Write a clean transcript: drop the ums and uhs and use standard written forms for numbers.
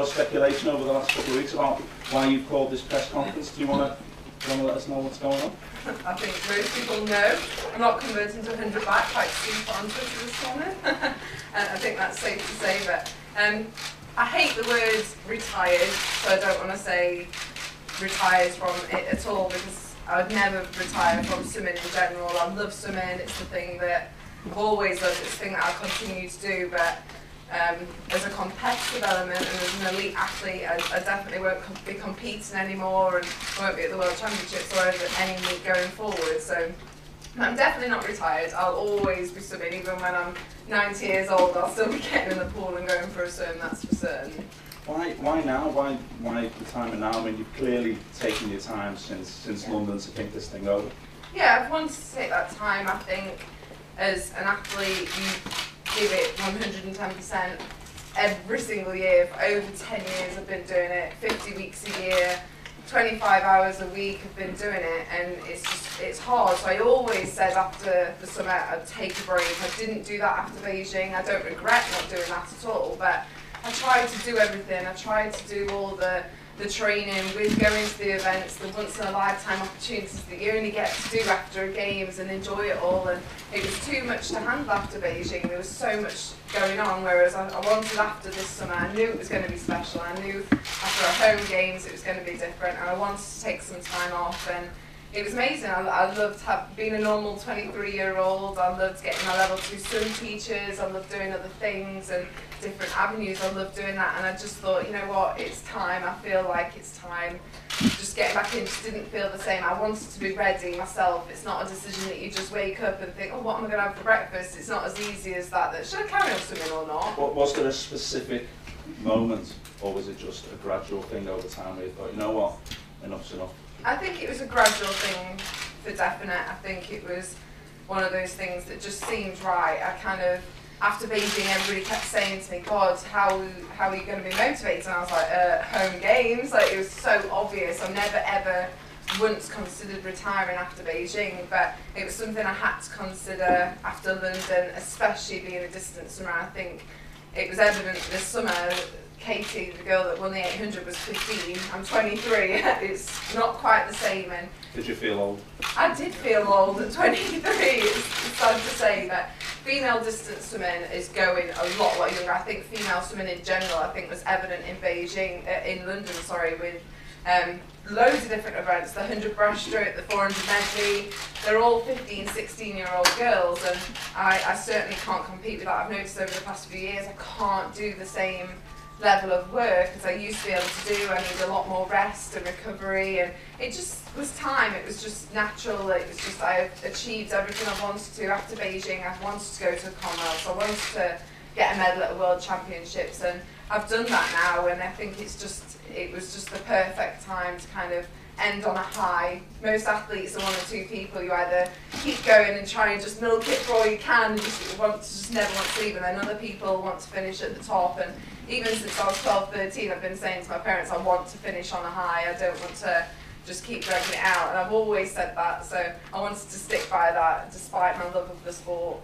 of speculation over the last couple of weeks about why you've called this press conference. Do you want to let us know what's going on? I think most people know I'm not converting to 100 back like Steve on Twitter this morning. I think that's safe to say, but I hate the word retired, so I don't want to say retired from it at all, because I would never retire from swimming in general. I love swimming, it's the thing that I've always loved, it's the thing that I'll continue to do, but as a competitive element and as an elite athlete, I definitely won't be competing anymore and won't be at the World Championships or at any meet going forward. So I'm definitely not retired. I'll always be swimming, even when I'm 90 years old. I'll still be getting in the pool and going for a swim, that's for certain. Why now? Why the time of now? I mean, you've clearly taken your time since London to think this thing over. Yeah, I've wanted to take that time. I think as an athlete, you give it 110% every single year. For over 10 years I've been doing it, 50 weeks a year, 25 hours a week I've been doing it, and it's hard. So I always said after the summer I'd take a break. I didn't do that after Beijing. I don't regret not doing that at all, but I tried to do everything. I tried to do all the training with going to the events, the once in a lifetime opportunities that you only get to do after games, and enjoy it all. And it was too much to handle after Beijing. There was so much going on, whereas I wanted after this summer, I knew it was going to be special. I knew after our home games it was going to be different, and I wanted to take some time off. And it was amazing. I loved being a normal 23-year-old. I loved getting my level 2 swim teachers. I loved doing other things and different avenues. I loved doing that, and I just thought, you know what, it's time. I feel like it's time. Just getting back in just didn't feel the same. I wanted to be ready myself. It's not a decision that you just wake up and think, oh, what am I going to have for breakfast? It's not as easy as that. Should I carry on swimming or not? Was there a specific moment, or was it just a gradual thing over time where you thought, you know what, enough's enough? I think it was a gradual thing for definite. I think it was one of those things that just seemed right. I kind of, after Beijing, everybody kept saying to me, God, how are you going to be motivated? And I was like, home games. Like, it was so obvious. I've never ever once considered retiring after Beijing, but it was something I had to consider after London, especially being a distance swimmer. I think it was evident this summer. Katie, the girl that won the 800, was 15. I'm 23. It's not quite the same. And did you feel old? I did feel old at 23. It's sad to say, but female distance swimming is going a lot younger. I think female swimming in general, I think, was evident in Beijing, in London, sorry, with loads of different events. The 100 breaststroke, the 400 medley. They're all 15, 16-year-old girls, and I certainly can't compete with that. I've noticed over the past few years I can't do the same level of work as I used to be able to do. I need a lot more rest and recovery, and it just was time. It was just natural. It was just, I achieved everything I wanted to after Beijing. I wanted to go to the Commonwealth. I wanted to get a medal at the World Championships, and I've done that now, and I think it was just the perfect time to kind of end on a high. Most athletes are one or two people. You either keep going and try and just milk it for all you can and just never want to leave, and then other people want to finish at the top. And even since I was 12, 13, I've been saying to my parents, I want to finish on a high. I don't want to just keep dragging it out, and I've always said that, so I wanted to stick by that despite my love of the sport.